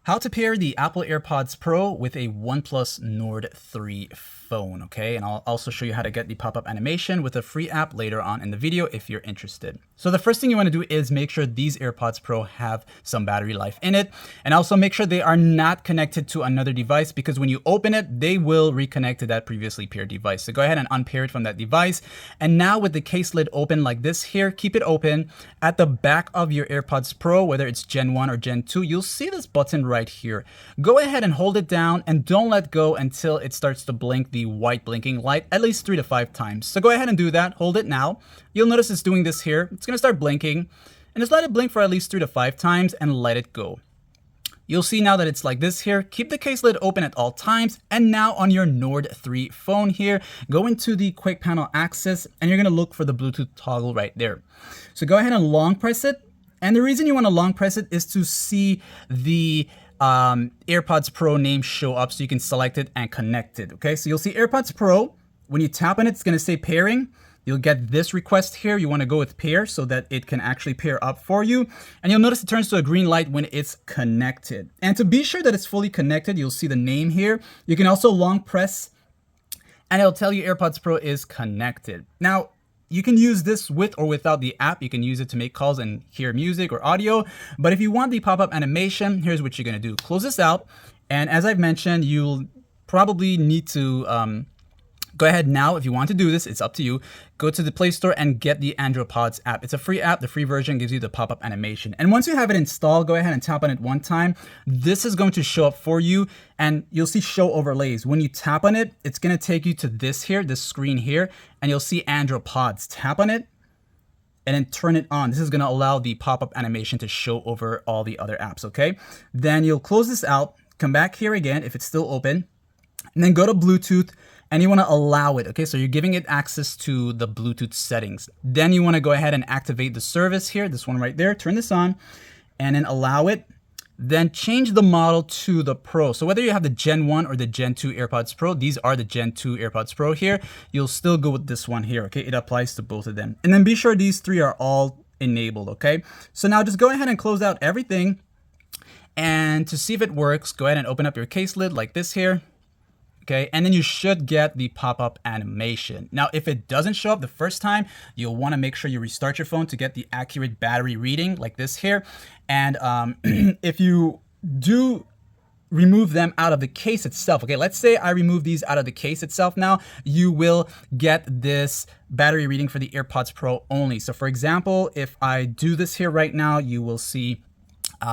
How to pair the Apple AirPods Pro with a OnePlus Nord 3 phone, okay? And I'll also show you how to get the pop-up animation with a free app later on in the video if you're interested. So the first thing you want to do is make sure these AirPods Pro have some battery life in it, and also make sure they are not connected to another device, because when you open it, they will reconnect to that previously paired device. So go ahead and unpair it from that device. And now with the case lid open like this here, keep it open. At the back of your AirPods Pro, whether it's Gen 1 or Gen 2, you'll see this button right here. Go ahead and hold it down and don't let go until it starts to blink the white blinking light at least 3 to 5 times. So go ahead and do that. Hold it now. You'll notice it's doing this here. It's going to start blinking, and just let it blink for at least 3 to 5 times and let it go. You'll see now that it's like this here. Keep the case lid open at all times. And now on your Nord 3 phone here, go into the quick panel access and you're going to look for the Bluetooth toggle right there. So go ahead and long press it. And the reason you want to long press it is to see the AirPods Pro name show up so you can select it and connect it. Okay, so you'll see AirPods Pro. When you tap on it, it's going to say pairing. You'll get this request here. You want to go with pair so that it can actually pair up for you. And you'll notice it turns to a green light when it's connected. And to be sure that it's fully connected, you'll see the name here. You can also long press and it'll tell you AirPods Pro is connected. Now, you can use this with or without the app. You can use it to make calls and hear music or audio. But if you want the pop-up animation, here's what you're going to do. Close this out. And as I've mentioned, you'll probably need to go ahead now. If you want to do this, it's up to you. Go to the Play Store and get the Android Pods app. It's a free app. The free version gives you the pop-up animation. And once you have it installed, go ahead and tap on it one time. This is going to show up for you and you'll see show overlays. When you tap on it, it's going to take you to this here, this screen here, and you'll see Android Pods. Tap on it and then turn it on. This is going to allow the pop-up animation to show over all the other apps, okay? Then you'll close this out, come back here again if it's still open, and then go to Bluetooth. And you want to allow it, okay? So you're giving it access to the Bluetooth settings. Then you want to go ahead and activate the service here, this one right there. Turn this on and then allow it. Then change the model to the Pro. So whether you have the Gen 1 or the Gen 2 AirPods Pro, these are the Gen 2 AirPods Pro here, you'll still go with this one here, okay? It applies to both of them. And then be sure these three are all enabled, okay? So now just go ahead and close out everything. And to see if it works, go ahead and open up your case lid like this here. Okay, and then you should get the pop-up animation. Now, if it doesn't show up the first time, you'll want to make sure you restart your phone to get the accurate battery reading like this here. And if you do remove them out of the case itself, okay, let's say I remove these out of the case itself now, you will get this battery reading for the AirPods Pro only. So for example, if I do this here right now, you will see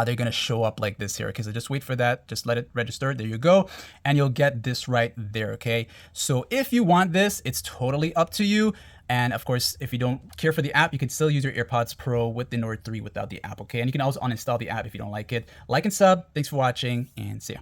they're going to show up like this here. Okay, so just wait for that. Just let it register. There you go. And you'll get this right there. Okay, so if you want this, it's totally up to you. And of course, if you don't care for the app, you can still use your AirPods Pro with the Nord 3 without the app. Okay, and you can also uninstall the app if you don't like it. Like and sub. Thanks for watching and see ya.